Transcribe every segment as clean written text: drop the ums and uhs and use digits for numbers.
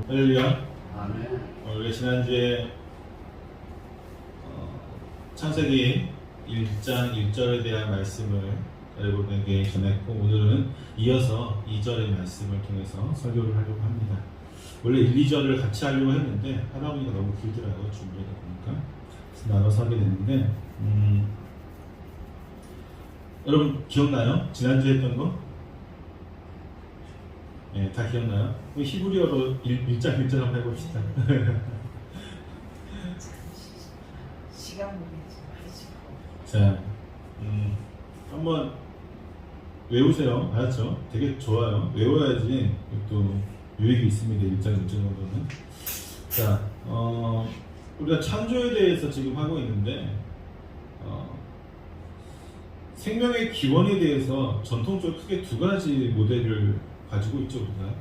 할렐루야. 아멘. 우리가 지난주에 창세기 1장 1절에 대한 말씀을 여러분에게 전했고, 오늘은 이어서 2절의 말씀을 통해서 설교를 하려고 합니다. 원래 1, 2절을 같이 하려고 했는데 하다 보니까 너무 길더라고요. 준비하다 보니까. 그래서 나눠서 하게 됐는데, 여러분 기억나요? 지난주에 했던 거? 네, 다 기억나요? 히브리어로 1장 1절 한번 해봅시다. 시간 보내지 마시고. 자, 한번 외우세요. 알았죠? 되게 좋아요. 외워야지 또 유익이 있습니다. 1장 1절 정도는. 자, 우리가 창조에 대해서 지금 하고 있는데, 생명의 기원에 대해서 전통적으로 크게 두 가지 모델을 가지고 있죠. 우리가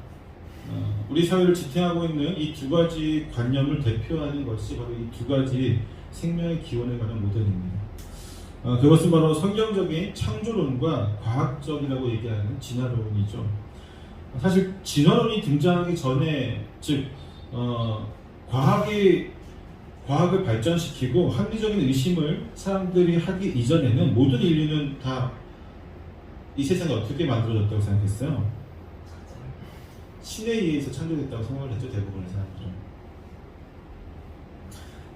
우리 사회를 지탱하고 있는 이 두 가지 관념을 대표하는 것이 바로 이 두 가지 생명의 기원에 관한 모델입니다. 그것은 바로 성경적인 창조론과 과학적이라고 얘기하는 진화론이죠. 사실 진화론이 등장하기 전에, 즉 과학을 발전시키고 합리적인 의심을 사람들이 하기 이전에는 모든 인류는 다 이 세상이 어떻게 만들어졌다고 생각했어요? 신에 의해서 창조됐다고 생각을 했죠. 대부분의 사람들은.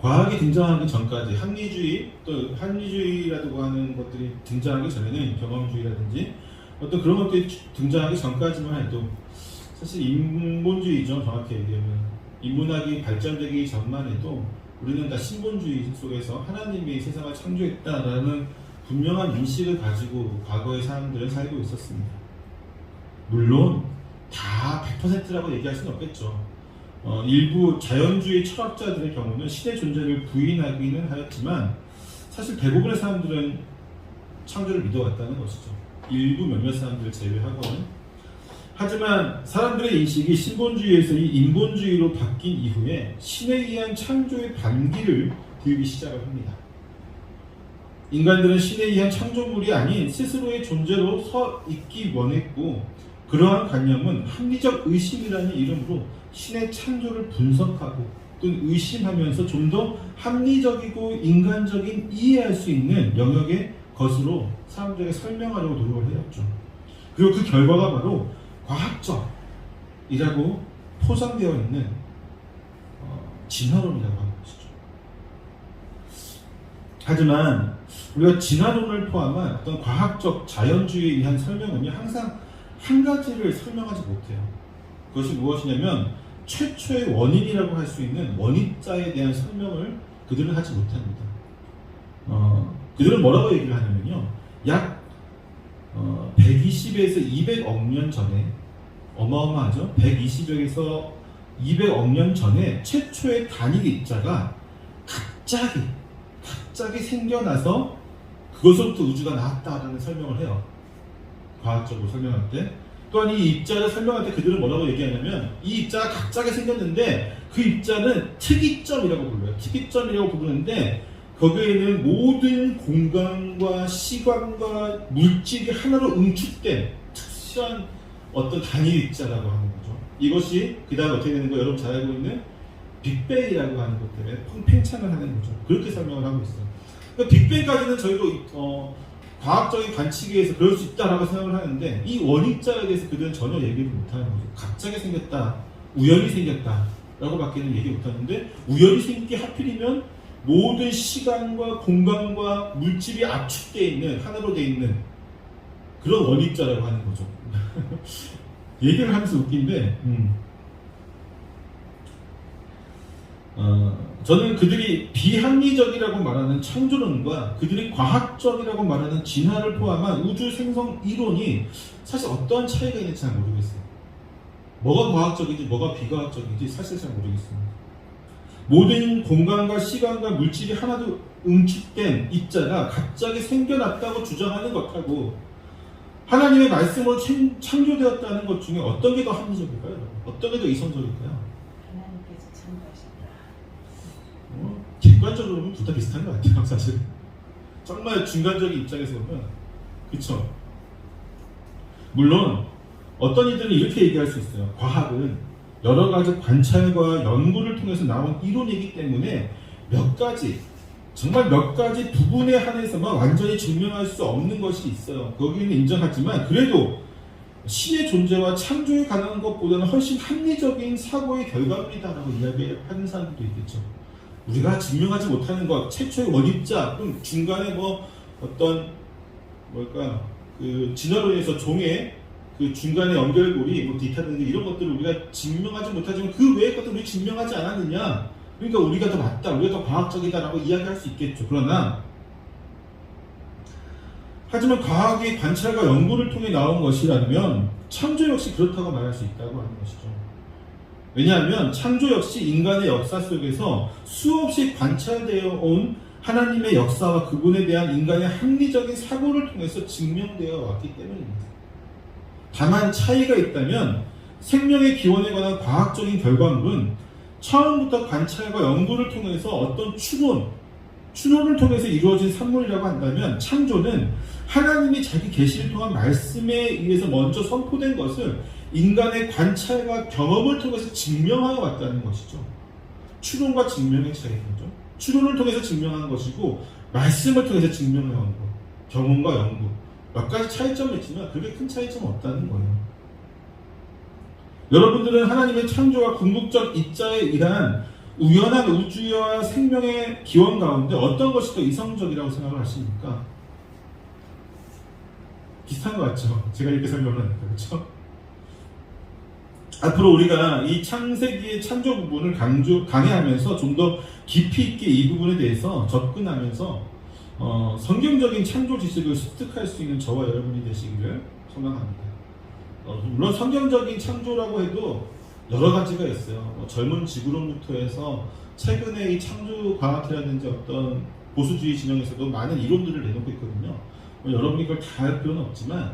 과학이 등장하기 전까지 합리주의, 또 합리주의라고 하는 것들이 등장하기 전에는 경험주의라든지 어떤 그런 것들이 등장하기 전까지만 해도 사실 인본주의죠. 정확히 얘기하면 인문학이 발전되기 전만 해도 우리는 다 신본주의 속에서 하나님이 세상을 창조했다라는 분명한 인식을 가지고 과거의 사람들은 살고 있었습니다. 물론 다 100%라고 얘기할 수는 없겠죠. 일부 자연주의 철학자들의 경우는 신의 존재를 부인하기는 하였지만 사실 대부분의 사람들은 창조를 믿어왔다는 것이죠. 일부 몇몇 사람들을 제외하고는. 하지만 사람들의 인식이 신본주의에서 이 인본주의로 바뀐 이후에 신에 의한 창조의 반기를 들기 시작을 합니다. 인간들은 신에 의한 창조물이 아닌 스스로의 존재로 서 있기 원했고, 그러한 관념은 합리적 의심이라는 이름으로 신의 창조를 분석하고 또는 의심하면서 좀 더 합리적이고 인간적인 이해할 수 있는 영역의 것으로 사람들에게 설명하려고 노력을 해왔죠. 그리고 그 결과가 바로 과학적이라고 포장되어 있는 진화론이라고 하는 것이죠. 하지만 우리가 진화론을 포함한 어떤 과학적 자연주의에 의한 설명은요, 항상 한 가지를 설명하지 못해요. 그것이 무엇이냐면 최초의 원인이라고 할 수 있는 원인자에 대한 설명을 그들은 하지 못합니다. 그들은 뭐라고 얘기를 하냐면요, 약 120에서 200억 년 전에, 어마어마하죠? 120에서 200억 년 전에 최초의 단일 입자가 갑자기 생겨나서 그것으로부터 우주가 나왔다라는 설명을 해요. 과학적으로 설명할 때. 또한 이 입자를 설명할 때 그들은 뭐라고 얘기하냐면, 이 입자가 갑자기 생겼는데 그 입자는 특이점이라고 불러요. 특이점이라고 부르는데 거기에는 모든 공간과 시간과 물질이 하나로 응축된 특수한 어떤 단일 입자라고 하는 거죠. 이것이 그 다음 어떻게 되는 거 여러분 잘 알고 있는 빅뱅이라고 하는 것 때문에 팽창을 하는 거죠. 그렇게 설명을 하고 있어요. 그러니까 빅뱅까지는 저희도 과학적인 관측에 의해서 그럴 수 있다라고 생각을 하는데, 이 원인자에 대해서 그들은 전혀 얘기를 못하는 거죠. 갑자기 생겼다, 우연히 생겼다 라고 밖에는 얘기 못하는데, 우연히 생긴 게 하필이면 모든 시간과 공간과 물질이 압축되어 있는, 하나로 되어 있는 그런 원인자라고 하는 거죠. 얘기를 하면서 웃긴데, 저는 그들이 비합리적이라고 말하는 창조론과 그들이 과학적이라고 말하는 진화를 포함한 우주 생성 이론이 사실 어떠한 차이가 있는지 잘 모르겠어요. 뭐가 과학적인지 뭐가 비과학적인지 사실 잘 모르겠습니다. 모든 공간과 시간과 물질이 하나도 응축된 입자가 갑자기 생겨났다고 주장하는 것하고 하나님의 말씀으로 창조되었다는 것 중에 어떤 게 더 합리적일까요? 어떤 게 더 이성적일까요? 하나님께서 창조하셨다. 객관적으로 보면 둘 다 비슷한 것 같아요. 사실 정말 중간적인 입장에서 보면, 그쵸? 물론 어떤 이들은 이렇게 얘기할 수 있어요. 과학은 여러 가지 관찰과 연구를 통해서 나온 이론이기 때문에 몇 가지, 정말 몇 가지 부분에 한해서만 완전히 증명할 수 없는 것이 있어요. 거기는 인정하지만 그래도 신의 존재와 창조에 관한 것보다는 훨씬 합리적인 사고의 결과물이다라고 이야기하는 사람들도 있겠죠. 우리가 증명하지 못하는 것, 최초의 원입자, 또는 중간에 뭐 어떤 그 진화로 인해서 종의 그 중간에 연결고리, 뭐 디타든지 이런 것들을 우리가 증명하지 못하지만 그 외의 것들을 우리 증명하지 않았느냐? 그러니까 우리가 더 맞다, 우리가 더 과학적이다라고 이야기할 수 있겠죠. 그러나 하지만 과학의 관찰과 연구를 통해 나온 것이라면 창조 역시 그렇다고 말할 수 있다고 하는 것이죠. 왜냐하면 창조 역시 인간의 역사 속에서 수없이 관찰되어 온 하나님의 역사와 그분에 대한 인간의 합리적인 사고를 통해서 증명되어 왔기 때문입니다. 다만 차이가 있다면 생명의 기원에 관한 과학적인 결과물은 처음부터 관찰과 연구를 통해서 어떤 추론을 통해서 이루어진 산물이라고 한다면 창조는 하나님이 자기 계시를 통한 말씀에 의해서 먼저 선포된 것을 인간의 관찰과 경험을 통해서 증명하여 왔다는 것이죠. 추론과 증명의 차이죠. 추론을 통해서 증명하는 것이고 말씀을 통해서 증명해 온 것. 경험과 연구. 몇 가지 차이점이 있지만 그게 큰 차이점은 없다는 거예요. 여러분들은 하나님의 창조와 궁극적 입자에 의한 우연한 우주와 생명의 기원 가운데 어떤 것이 더 이성적이라고 생각을 하십니까? 비슷한 것 같죠? 제가 이렇게 설명을 하니까, 그렇죠? 앞으로 우리가 이 창세기의 창조 부분을 강해하면서 좀 더 깊이 있게 이 부분에 대해서 접근하면서 성경적인 창조 지식을 습득할 수 있는 저와 여러분이 되시기를 소망합니다. 물론 성경적인 창조라고 해도 여러 가지가 있어요. 젊은 지구론부터 해서 최근에 이 창조 과학이라든지 어떤 보수주의 진영에서도 많은 이론들을 내놓고 있거든요. 여러분이 그걸 다 할 필요는 없지만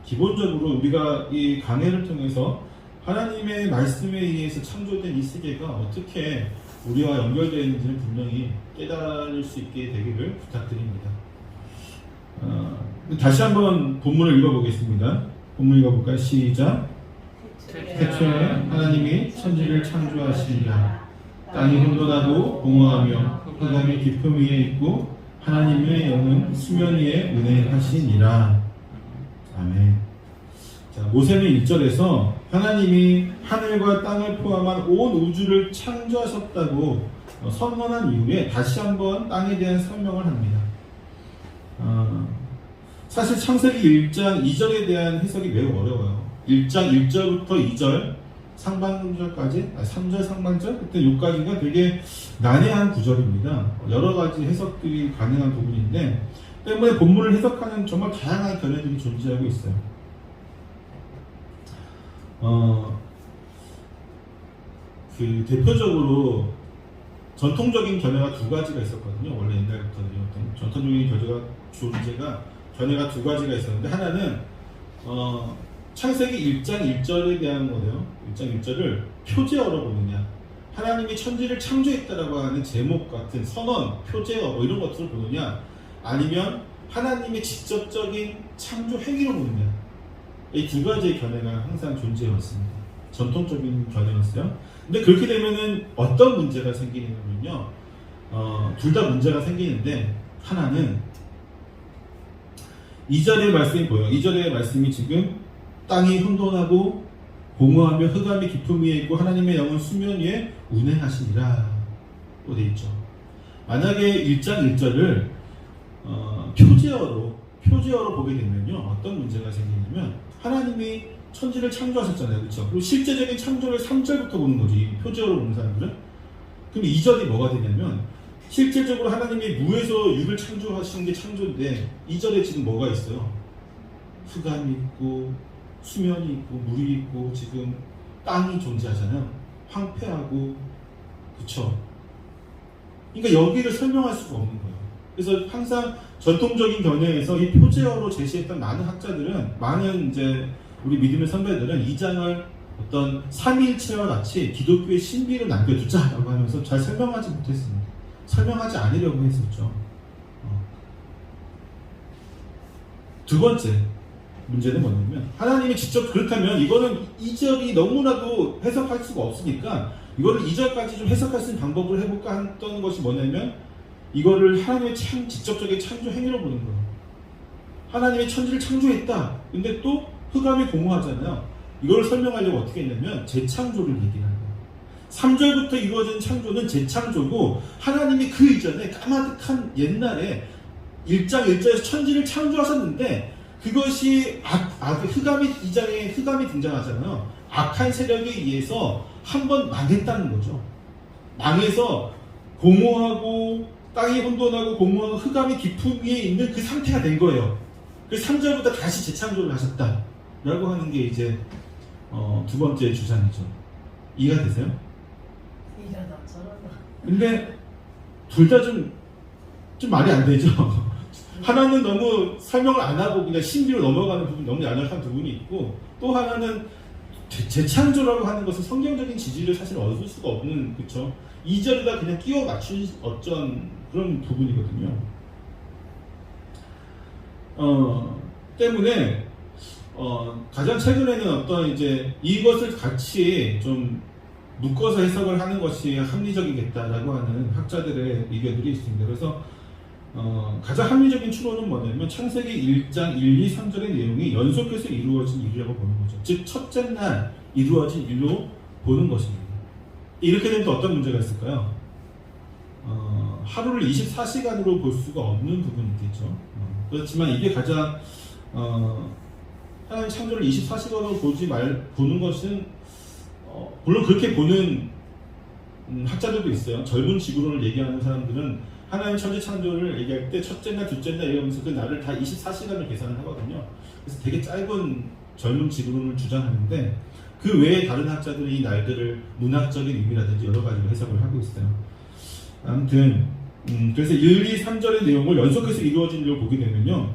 기본적으로 우리가 이 강해를 통해서 하나님의 말씀에 의해서 창조된 이 세계가 어떻게 우리와 연결되어 있는지를 분명히 깨달을 수 있게 되기를 부탁드립니다. 다시 한번 본문을 읽어보겠습니다. 본문 읽어볼까요? 시작. 태초에 하나님이 천지를 창조하시니라. 땅이 혼돈하고 공허하며 흑암이 깊음 위에 있고 하나님의 영은 수면 위에 운행하시니라. 아멘. 자, 모세는 1절에서 하나님이 하늘과 땅을 포함한 온 우주를 창조하셨다고 선언한 이후에 다시 한번 땅에 대한 설명을 합니다. 사실 창세기 1장 2절에 대한 해석이 매우 어려워요. 1장 1절부터 2절 상반절까지, 3절 상반절, 그때 여기까지가 되게 난해한 구절입니다. 여러 가지 해석들이 가능한 부분인데 때문에 본문을 해석하는 정말 다양한 견해들이 존재하고 있어요. 그 대표적으로 전통적인 견해가 두 가지가 있었거든요. 원래 옛날부터 이었던 전통적인 견해가 두 가지가 있었는데 하나는 창세기 1장 1절에 대한 거예요. 1장 1절을 표제어로 보느냐, 하나님이 천지를 창조했다라고 하는 제목 같은 선언, 표제어 뭐 이런 것들을 보느냐, 아니면 하나님의 직접적인 창조 행위로 보느냐, 이 두 가지의 견해가 항상 존재해왔습니다. 전통적인 견해였어요. 근데 그렇게 되면은 어떤 문제가 생기냐면요, 둘 다 문제가 생기는데 하나는 2절의 말씀이 보여요. 2절의 말씀이 지금 땅이 혼돈하고 공허하며 흑암이 깊음 위에 있고 하나님의 영은 수면 위에 운행하시니라 또 되어 있죠. 만약에 1장 1절을 표제어로 보게 되면요, 어떤 문제가 생기냐면 하나님이 천지를 창조하셨잖아요, 그렇죠? 그리고 실제적인 창조를 3절부터 보는 거지, 표제어로 보는 사람들은. 그럼 2절이 뭐가 되냐면 실질적으로 하나님이 무에서 육을 창조하신 게 창조인데 2절에 지금 뭐가 있어요? 흑암이 있고 수면이 있고 물이 있고 지금 땅이 존재하잖아요. 황폐하고, 그쵸? 그러니까 여기를 설명할 수가 없는 거예요. 그래서 항상 전통적인 견해에서 이 표제어로 제시했던 많은 학자들은, 많은 이제 우리 믿음의 선배들은 이 장을 어떤 삼위일체와 같이 기독교의 신비를 남겨두자라고 하면서 잘 설명하지 못했습니다. 설명하지 않으려고 했었죠. 두 번째, 문제는 뭐냐면 하나님이 직접 그렇다면 이거는 2절이 너무나도 해석할 수가 없으니까 이거를 2절까지 좀 해석할 수 있는 방법을 해볼까 했던 것이 뭐냐면 이거를 하나님의 직접적인 창조 행위로 보는 거예요. 하나님의 천지를 창조했다. 근데 또 흑암이 공허하잖아요. 이걸 설명하려고 어떻게 했냐면 재창조를 얘기하는 거예요. 3절부터 이루어진 창조는 재창조고 하나님이 그 이전에 까마득한 옛날에 1장 1절에서 천지를 창조하셨는데 그것이 흑암이 이장에 흑암이 등장하잖아요. 악한 세력에 의해서 한번 망했다는 거죠. 망해서 공허하고 땅이 혼돈하고 공허하고 흑암이 깊은 위에 있는 그 상태가 된 거예요. 그래서 3절부터 다시 재창조를 하셨다라고 하는 게 이제 두 번째 주장이죠. 이해가 되세요? 이러다 저러다. 근데 둘 다 좀 말이 안 되죠. 하나는 너무 설명을 안 하고 그냥 신비로 넘어가는 부분이 너무 연약한 부분이 있고 또 하나는 재창조라고 하는 것은 성경적인 지지를 사실 얻을 수가 없는 그쵸? 2절에다 그냥 끼워 맞춘 어쩐 그런 부분이거든요. 때문에 가장 최근에는 어떤 이제 이것을 같이 좀 묶어서 해석을 하는 것이 합리적이겠다라고 하는 학자들의 의견들이 있습니다. 그래서 가장 합리적인 추론은 뭐냐면 창세기 1장 1, 2, 3절의 내용이 연속해서 이루어진 일이라고 보는 거죠. 즉 첫째 날 이루어진 일로 보는 것입니다. 이렇게 되면 또 어떤 문제가 있을까요? 하루를 24시간으로 볼 수가 없는 부분이 있겠죠. 그렇지만 이게 가장 하나님 창조를 24시간으로 보는 것은 물론 그렇게 보는 학자들도 있어요. 젊은 지구론을 얘기하는 사람들은 하나님 천지 창조를 얘기할 때 첫째 날, 둘째 날 이러면서 그 날을 다 24시간을 계산을 하거든요. 그래서 되게 짧은 젊은 지구론을 주장하는데 그 외에 다른 학자들은 이 날들을 문학적인 의미라든지 여러 가지로 해석을 하고 있어요. 아무튼 그래서 1, 2, 3절의 내용을 연속해서 이루어진 일을 보게 되면요.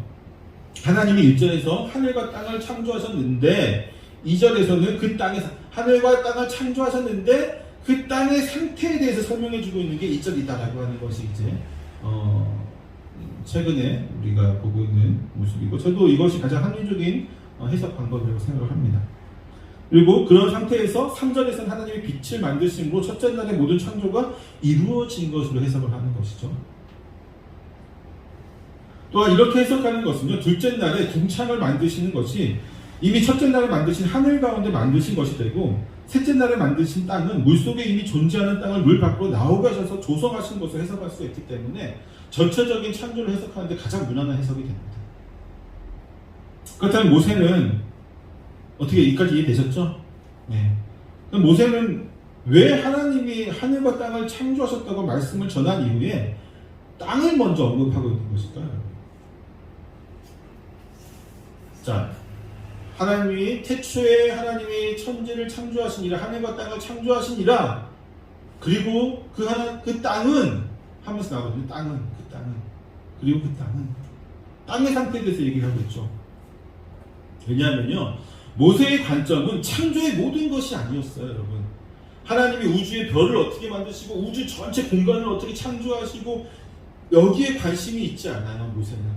하나님이 1절에서 하늘과 땅을 창조하셨는데 2절에서는 그 땅에서 하늘과 땅을 창조하셨는데 그 땅의 상태에 대해서 설명해주고 있는 게 2절이다라고 하는 것이 이제 최근에 우리가 보고 있는 모습이고 저도 이것이 가장 합리적인 해석 방법이라고 생각을 합니다. 그리고 그런 상태에서 3절에서는 하나님이 빛을 만드심으로 첫째 날의 모든 창조가 이루어진 것으로 해석을 하는 것이죠. 또한 이렇게 해석하는 것은요. 둘째 날에 궁창을 만드시는 것이 이미 첫째 날에 만드신 하늘 가운데 만드신 것이 되고 셋째 날에 만드신 땅은 물속에 이미 존재하는 땅을 물 밖으로 나오게 하셔서 조성하신 것으로 해석할 수 있기 때문에 전체적인 창조를 해석하는데 가장 무난한 해석이 됩니다. 그렇다면 모세는 어떻게 여기까지 이해되셨죠? 네. 그럼 모세는 왜 하나님이 하늘과 땅을 창조하셨다고 말씀을 전한 이후에 땅을 먼저 언급하고 있는 것일까요? 자, 하나님이 태초에 하나님이 천지를 창조하시니라 하늘과 땅을 창조하시니라 그리고 그 땅은 하면서 나오거든요. 그 땅은 그리고 그 땅은 땅의 상태에 대해서 얘기를 하고 있죠. 왜냐하면요 모세의 관점은 창조의 모든 것이 아니었어요. 여러분 하나님이 우주의 별을 어떻게 만드시고 우주 전체 공간을 어떻게 창조하시고 여기에 관심이 있지 않아요.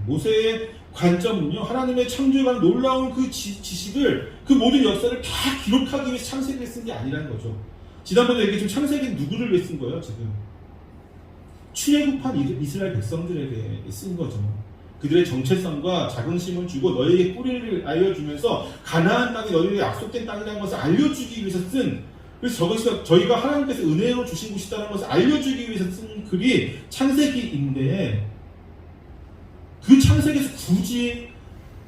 모세의 관점은요 하나님의 창조에 관한 놀라운 그 지식을 그 모든 역사를 다 기록하기 위해서 창세기를 쓴 게 아니라는 거죠. 지난번에 얘기했지만 창세기는 누구를 위해 쓴 거예요? 지금 출애굽한 이스라엘 백성들에게 쓴 거죠. 그들의 정체성과 자긍심을 주고 너희에게 뿌리를 알려주면서 가나안 땅이 너희에게 약속된 땅이라는 것을 알려주기 위해서 쓴 그래서 저것이 저희가 하나님께서 은혜로 주신 곳이라는 것을 알려주기 위해서 쓴 글이 창세기인데 그 창세기에서 굳이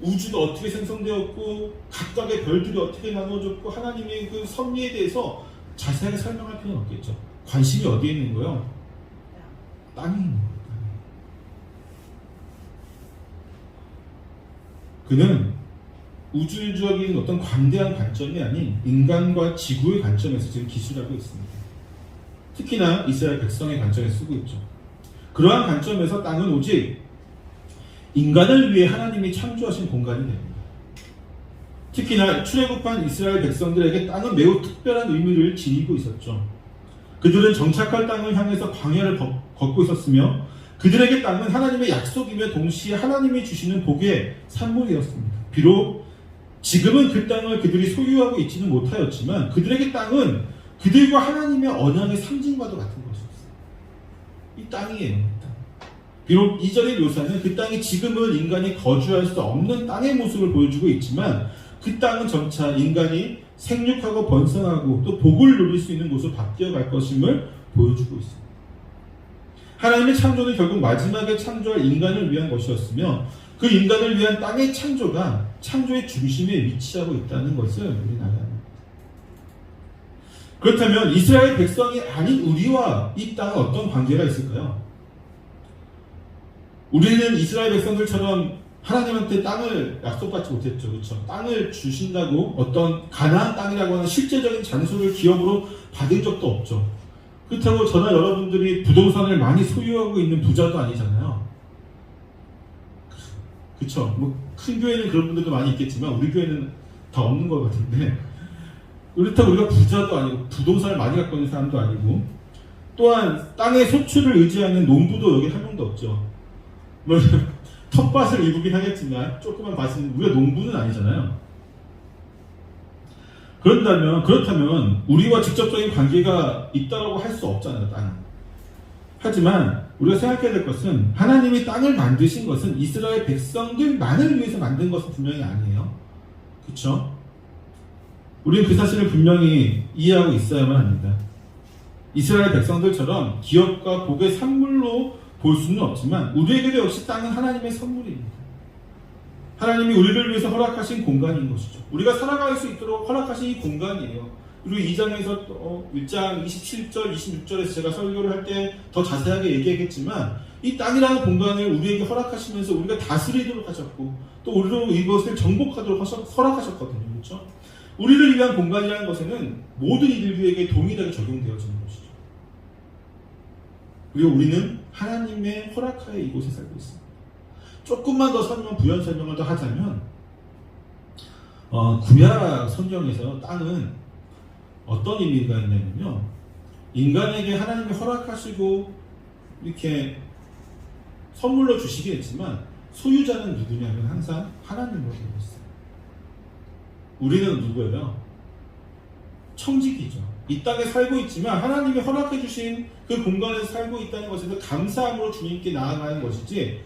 우주가 어떻게 생성되었고 각각의 별들이 어떻게 나누어졌고 하나님의 그 섭리에 대해서 자세하게 설명할 필요는 없겠죠. 관심이 어디에 있는 거예요? 땅에 있는 거예요. 그는 우주적인 어떤 관대한 관점이 아닌 인간과 지구의 관점에서 지금 기술하고 있습니다. 특히나 이스라엘 백성의 관점에서 쓰고 있죠. 그러한 관점에서 땅은 오직 인간을 위해 하나님이 창조하신 공간이 됩니다. 특히나 출애굽한 이스라엘 백성들에게 땅은 매우 특별한 의미를 지니고 있었죠. 그들은 정착할 땅을 향해서 광야를 걷고 있었으며 그들에게 땅은 하나님의 약속이며 동시에 하나님이 주시는 복의 산물이었습니다. 비록 지금은 그 땅을 그들이 소유하고 있지는 못하였지만 그들에게 땅은 그들과 하나님의 언약의 상징과도 같은 것이었어요. 이 땅이에요. 이 땅. 비록 2절의 묘사는 그 땅이 지금은 인간이 거주할 수 없는 땅의 모습을 보여주고 있지만 그 땅은 점차 인간이 생육하고 번성하고 또 복을 누릴 수 있는 곳으로 바뀌어갈 것임을 보여주고 있습니다. 하나님의 창조는 결국 마지막에 창조할 인간을 위한 것이었으며 그 인간을 위한 땅의 창조가 창조의 중심에 위치하고 있다는 것을 우리는 알아야 합니다. 그렇다면 이스라엘 백성이 아닌 우리와 이 땅은 어떤 관계가 있을까요? 우리는 이스라엘 백성들처럼 하나님한테 땅을 약속받지 못했죠. 그렇죠? 땅을 주신다고 어떤 가나안 땅이라고 하는 실제적인 잔소를 기업으로 받은 적도 없죠. 그렇다고 저나 여러분들이 부동산을 많이 소유하고 있는 부자도 아니잖아요. 그렇죠? 뭐 큰 교회는 그런 분들도 많이 있겠지만 우리 교회는 다 없는 것 같은데 그렇다고 우리가 부자도 아니고 부동산을 많이 갖고 있는 사람도 아니고 또한 땅의 소출을 의지하는 농부도 여기 한 명도 없죠. 물론 텃밭을 일구긴 하겠지만 조그만 밭은 우리가 농부는 아니잖아요. 그렇다면 우리와 직접적인 관계가 있다고 할 수 없잖아요. 땅은. 하지만 우리가 생각해야 될 것은 하나님이 땅을 만드신 것은 이스라엘 백성들만을 위해서 만든 것은 분명히 아니에요. 그렇죠? 우리는 그 사실을 분명히 이해하고 있어야만 합니다. 이스라엘 백성들처럼 기업과 복의 산물로 볼 수는 없지만 우리에게도 역시 땅은 하나님의 선물입니다. 하나님이 우리를 위해서 허락하신 공간인 것이죠. 우리가 살아갈 수 있도록 허락하신 이 공간이에요. 그리고 2장에서 1장 27절, 26절에서 제가 설교를 할 때 더 자세하게 얘기하겠지만 이 땅이라는 공간을 우리에게 허락하시면서 우리가 다스리도록 하셨고 또 우리로 이것을 정복하도록 허락하셨거든요. 그렇죠? 우리를 위한 공간이라는 것에는 모든 이들에게 동일하게 적용되어지는 것이죠. 그리고 우리는 하나님의 허락하에 이곳에 살고 있습니다. 조금만 더 부연 설명을 더 하자면 구약 성경에서 땅은 어떤 의미가 있냐면요, 인간에게 하나님이 허락하시고 이렇게 선물로 주시긴 했지만 소유자는 누구냐면 항상 하나님으로 되어 있어요. 우리는 누구예요? 청지기죠. 이 땅에 살고 있지만 하나님이 허락해 주신 그 공간에서 살고 있다는 것에서 감사함으로 주님께 나아가는 것이지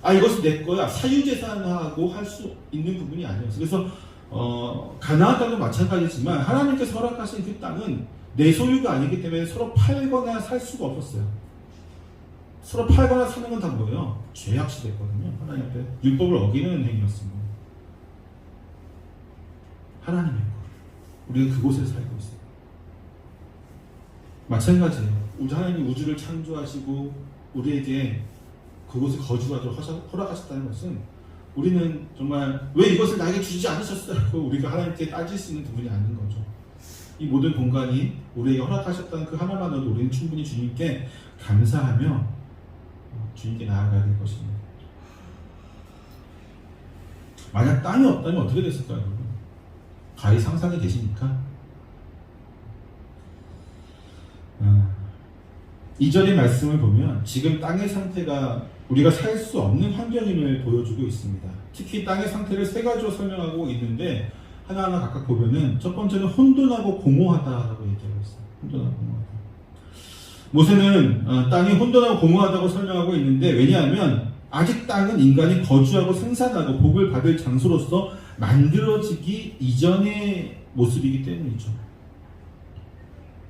이것은 내 거야 사유재산하고 할 수 있는 부분이 아니었어요. 그래서 가나안 땅도 마찬가지지만 하나님께서 허락하신 그 땅은 내 소유가 아니기 때문에 서로 팔거나 살 수가 없었어요. 서로 팔거나 사는 건 다 뭐예요? 죄악시됐거든요. 하나님 앞에 율법을 어기는 행위였습니다. 하나님의 것, 우리는 그곳에 살고 있어요. 마찬가지예요. 하나님이 우주를 창조하시고 우리에게 그곳에 거주하도록 허락하셨다는 것은 우리는 정말 왜 이것을 나에게 주지 않으셨어요? 우리가 하나님께 따질 수 있는 부분이 아닌 거죠. 이 모든 공간이 우리에게 허락하셨다는 그 하나만으로도 우리는 충분히 주님께 감사하며 주님께 나아가야 될 것입니다. 만약 땅이 없다면 어떻게 됐을까요? 가히 상상이 되십니까? 2절의 말씀을 보면 지금 땅의 상태가 우리가 살 수 없는 환경임을 보여주고 있습니다. 특히 땅의 상태를 세 가지로 설명하고 있는데 하나하나 각각 보면은 첫 번째는 혼돈하고 공허하다라고 얘기하고 있어요. 혼돈하고 공허하다. 모세는 땅이 혼돈하고 공허하다고 설명하고 있는데 왜냐하면 아직 땅은 인간이 거주하고 생산하고 복을 받을 장소로서 만들어지기 이전의 모습이기 때문이죠.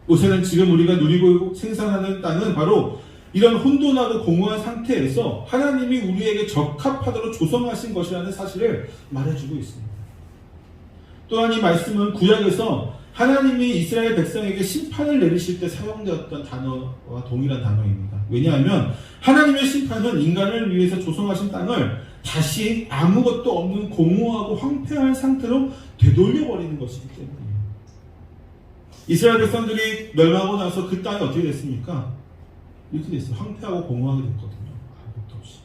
모세는 지금 우리가 누리고 생산하는 땅은 바로 이런 혼돈하고 공허한 상태에서 하나님이 우리에게 적합하도록 조성하신 것이라는 사실을 말해주고 있습니다. 또한 이 말씀은 구약에서 하나님이 이스라엘 백성에게 심판을 내리실 때 사용되었던 단어와 동일한 단어입니다. 왜냐하면 하나님의 심판은 인간을 위해서 조성하신 땅을 다시 아무것도 없는 공허하고 황폐한 상태로 되돌려버리는 것이기 때문이에요. 이스라엘 백성들이 멸망하고 나서 그 땅이 어떻게 됐습니까? 이렇게 됐어요. 황폐하고 공허하게 됐거든요. 아무것도 없이.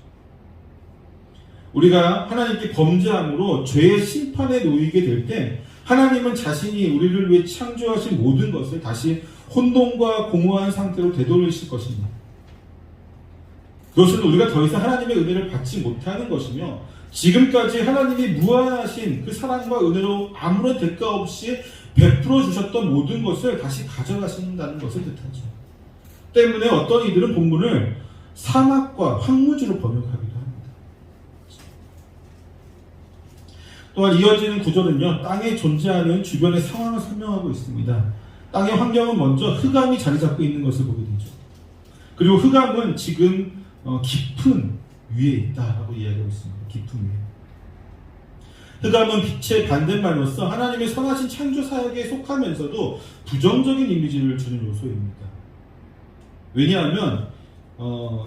우리가 하나님께 범죄함으로 죄의 심판에 놓이게 될 때 하나님은 자신이 우리를 위해 창조하신 모든 것을 다시 혼돈과 공허한 상태로 되돌리실 것입니다. 그것은 우리가 더 이상 하나님의 은혜를 받지 못하는 것이며 지금까지 하나님이 무한하신 그 사랑과 은혜로 아무런 대가 없이 베풀어 주셨던 모든 것을 다시 가져가신다는 것을 뜻하죠. 때문에 어떤 이들은 본문을 사막과 황무지로 번역하기도 합니다. 또한 이어지는 구절은요, 땅에 존재하는 주변의 상황을 설명하고 있습니다. 땅의 환경은 먼저 흑암이 자리 잡고 있는 것을 보게 되죠. 그리고 흑암은 지금 깊은 위에 있다라고 이야기하고 있습니다. 깊은 위에. 흑암은 빛의 반대말로서 하나님의 선하신 창조 사역에 속하면서도 부정적인 이미지를 주는 요소입니다. 왜냐하면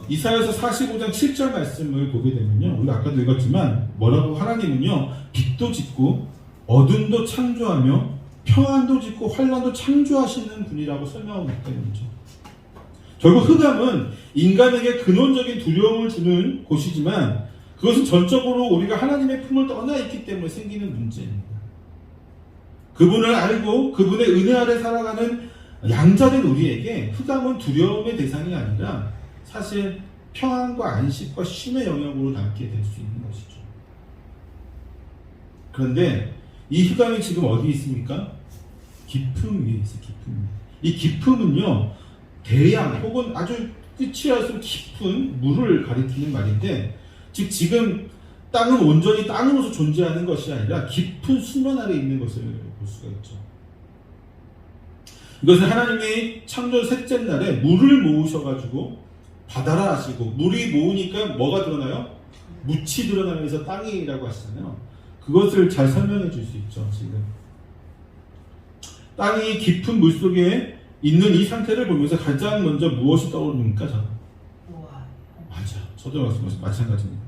이사야서 45장 7절 말씀을 보게 되면요, 우리가 아까도 읽었지만 뭐라고 하나님은요, 빛도 짓고 어둠도 창조하며 평안도 짓고 환란도 창조하시는 분이라고 설명하고 있기 때문이죠. 결국 흑암은 인간에게 근원적인 두려움을 주는 곳이지만 그것은 전적으로 우리가 하나님의 품을 떠나 있기 때문에 생기는 문제입니다. 그분을 알고 그분의 은혜 아래 살아가는 양자된 우리에게 흑암은 두려움의 대상이 아니라 사실 평안과 안식과 쉼의 영역으로 남게 될 수 있는 것이죠. 그런데 이 흑암이 지금 어디 있습니까? 깊음 위에 있어요. 깊음 위에. 이 깊음은요, 대양 혹은 아주 끝이 할수록 깊은 물을 가리키는 말인데, 즉 지금 땅은 온전히 땅으로서 존재하는 것이 아니라 깊은 수면 아래 있는 것을 볼 수가 있죠. 이것은 하나님이 창조 셋째 날에 물을 모으셔가지고 바다라 하시고, 물이 모으니까 뭐가 드러나요? 묻이 드러나면서 땅이라고 하시잖아요. 그것을 잘 설명해 줄 수 있죠. 지금 땅이 깊은 물속에 있는 이 상태를 보면서 가장 먼저 무엇이 떠오릅니까? 저는 맞아, 저도 마찬가지입니다.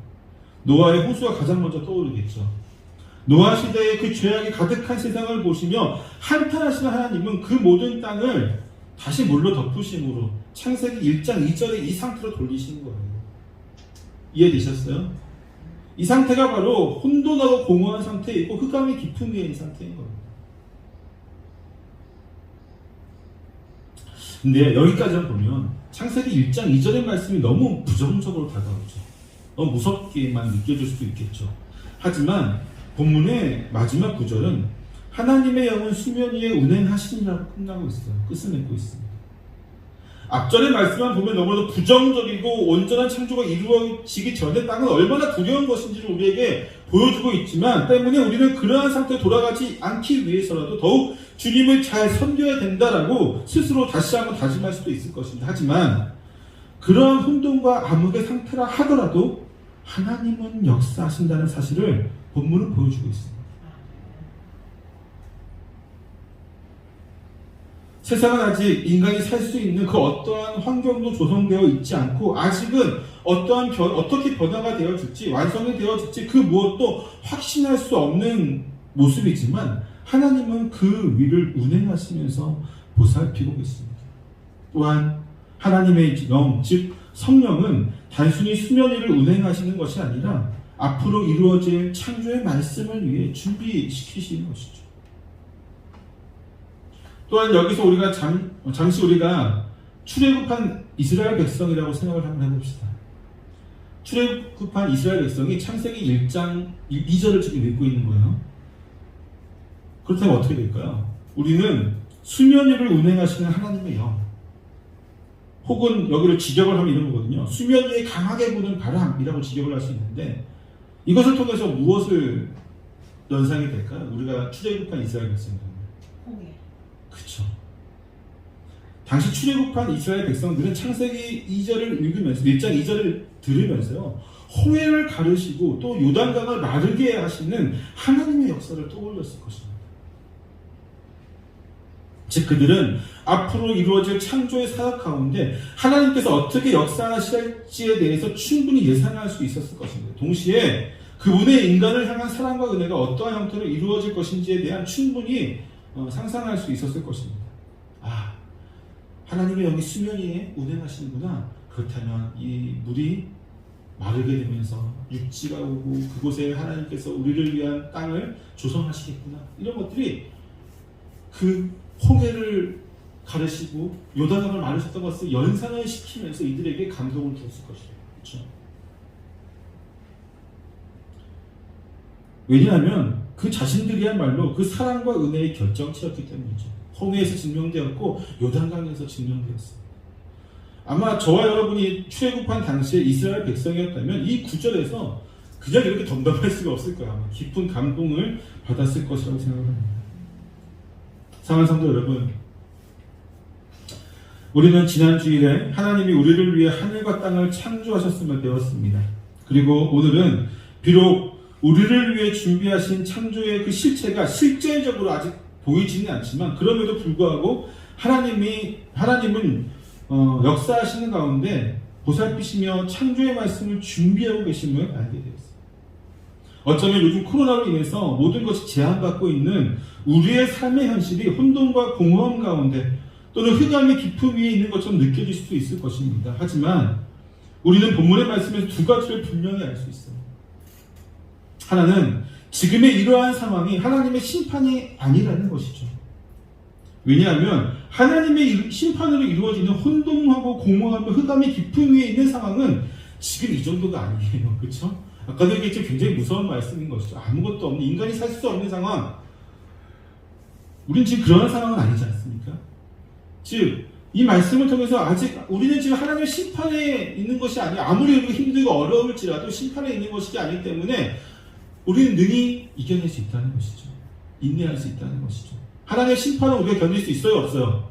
노아의 호수가 가장 먼저 떠오르겠죠. 노아 시대의 그 죄악이 가득한 세상을 보시며 한탄하시는 하나님은 그 모든 땅을 다시 물로 덮으심으로 창세기 1장 2절에 이 상태로 돌리시는 거예요. 이해되셨어요? 이 상태가 바로 혼돈하고 공허한 상태이고 흑암이 깊은 위에 있는 상태인 겁니다. 근데 여기까지만 보면 창세기 1장 2절의 말씀이 너무 부정적으로 다가오죠. 너무 무섭게만 느껴질 수도 있겠죠. 하지만 본문의 마지막 구절은 하나님의 영은 수면 위에 운행하시니라고 끝나고 있어요. 끝을 맺고 있습니다. 앞전의 말씀만 보면 너무나도 부정적이고 온전한 창조가 이루어지기 전에 땅은 얼마나 두려운 것인지를 우리에게 보여주고 있지만, 때문에 우리는 그러한 상태에 돌아가지 않기 위해서라도 더욱 주님을 잘 섬겨야 된다라고 스스로 다시 한번 다짐할 수도 있을 것입니다. 하지만 그러한 혼돈과 암흑의 상태라 하더라도 하나님은 역사하신다는 사실을 본문은 보여주고 있습니다. 세상은 아직 인간이 살 수 있는 그 어떠한 환경도 조성되어 있지 않고, 아직은 어떻게 변화가 되어질지, 완성이 되어질지 그 무엇도 확신할 수 없는 모습이지만 하나님은 그 위를 운행하시면서 보살피고 계십니다. 또한 하나님의 영, 즉 성령은 단순히 수면 위를 운행하시는 것이 아니라 앞으로 이루어질 창조의 말씀을 위해 준비시키시는 것이죠. 또한 여기서 우리가 잠시 우리가 출애굽한 이스라엘 백성이라고 생각을 한번 해봅시다. 출애굽한 이스라엘 백성이 창세기 1장 2절을 지금 읽고 있는 거예요. 그렇다면 어떻게 될까요? 우리는 수면 위를 운행하시는 하나님의 영, 혹은 여기를 직역을 하면 이런 거거든요. 수면 위에 강하게 부는 바람이라고 직역을 할 수 있는데, 이것을 통해서 무엇을 연상이 될까요? 우리가 출애굽한 이스라엘 백성이라면 그렇죠. 당시 출애굽한 이스라엘 백성들은 창세기 2절을 읽으면서 1장 2절을 들으면서요, 홍해를 가르시고 또 요단강을 마르게 하시는 하나님의 역사를 떠올렸을 것입니다. 즉 그들은 앞으로 이루어질 창조의 사역 가운데 하나님께서 어떻게 역사하실지에 대해서 충분히 예상할 수 있었을 것입니다. 동시에 그분의 인간을 향한 사랑과 은혜가 어떠한 형태로 이루어질 것인지에 대한 충분히 상상할 수 있었을 것입니다. 아, 하나님의 영이 수면 위에 운행하시는구나. 그렇다면 이 물이 마르게 되면서 육지가 오고 그곳에 하나님께서 우리를 위한 땅을 조성하시겠구나. 이런 것들이 그 홍해를 가르시고 요단강을 마르셨던 것을 연상을 시키면서 이들에게 감동을 줬을 것이에요. 그렇죠? 왜냐하면 그 자신들이야말로 그 사랑과 은혜의 결정체였기 때문이죠. 홍해에서 증명되었고 요단강에서 증명되었습니다. 아마 저와 여러분이 출애굽한 당시에 이스라엘 백성이었다면 이 구절에서 그냥 이렇게 덤덤할 수가 없을 거야. 아마 깊은 감동을 받았을 것이라고 생각합니다. 사랑하는 성도 여러분, 우리는 지난 주일에 하나님이 우리를 위해 하늘과 땅을 창조하셨음을 배웠습니다. 그리고 오늘은 비록 우리를 위해 준비하신 창조의 그 실체가 실제적으로 아직 보이지는 않지만 그럼에도 불구하고 하나님은 역사하시는 가운데 보살피시며 창조의 말씀을 준비하고 계심을 알게 되었습니다. 어쩌면 요즘 코로나로 인해서 모든 것이 제한받고 있는 우리의 삶의 현실이 혼돈과 공허함 가운데 또는 흑암의 깊음 위에 있는 것처럼 느껴질 수도 있을 것입니다. 하지만 우리는 본문의 말씀에서 두 가지를 분명히 알 수 있어요. 하나는 지금의 이러한 상황이 하나님의 심판이 아니라는 것이죠. 왜냐하면 하나님의 심판으로 이루어지는 혼돈하고 공허하며 흑암의 깊음 위에 있는 상황은 지금 이 정도가 아니에요. 그렇죠? 아까도 얘기했지만 굉장히 무서운 말씀인 것이죠. 아무것도 없는, 인간이 살 수 없는 상황. 우린 지금 그런 상황은 아니지 않습니까? 즉, 이 말씀을 통해서 아직 우리는 지금 하나님의 심판에 있는 것이 아니야. 아무리 우리가 힘들고 어려울지라도 심판에 있는 것이 아니기 때문에 우리는 능히 이겨낼 수 있다는 것이죠. 인내할 수 있다는 것이죠. 하나님의 심판을 우리가 견딜 수 있어요? 없어요?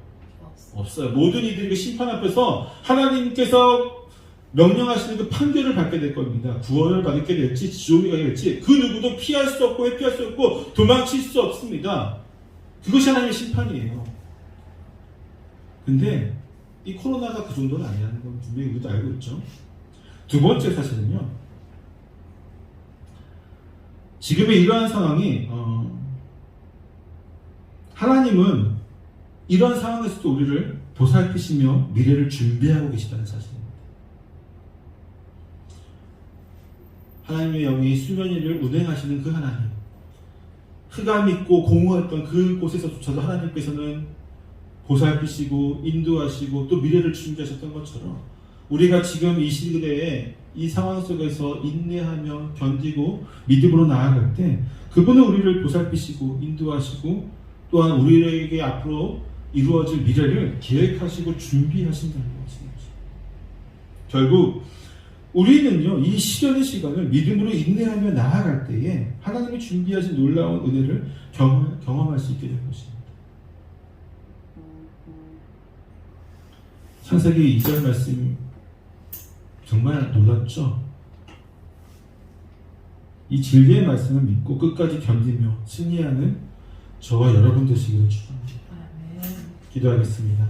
없어요. 모든 이들이 그 심판 앞에서 하나님께서 명령하시는 그 판결을 받게 될 겁니다. 구원을 받게 될지 지옥에 가게 될지 그 누구도 피할 수 없고 회피할 수 없고 도망칠 수 없습니다. 그것이 하나님의 심판이에요. 근데 이 코로나가 그 정도는 아니라는 건 분명히 우리도 알고 있죠. 두 번째 사실은요. 지금의 이러한 상황이 하나님은 이러한 상황에서도 우리를 보살피시며 미래를 준비하고 계시다는 사실입니다. 하나님의 영이 수면 위를 운행하시는 그 하나님, 흑암 있고 공허했던 그곳에서조차도 하나님께서는 보살피시고 인도하시고 또 미래를 준비하셨던 것처럼 우리가 지금 이 시대에 이 상황 속에서 인내하며 견디고 믿음으로 나아갈 때 그분은 우리를 보살피시고 인도하시고 또한 우리에게 앞으로 이루어질 미래를 계획하시고 준비하신다는 것입니다. 결국 우리는요, 이 시련의 시간을 믿음으로 인내하며 나아갈 때에 하나님이 준비하신 놀라운 은혜를 경험할 수 있게 될 것입니다. 창세기 2절 말씀 정말 놀랍죠? 이 진리의 말씀을 믿고 끝까지 견디며 승리하는 저와 여러분 되시기를 축원합니다. 기도하겠습니다.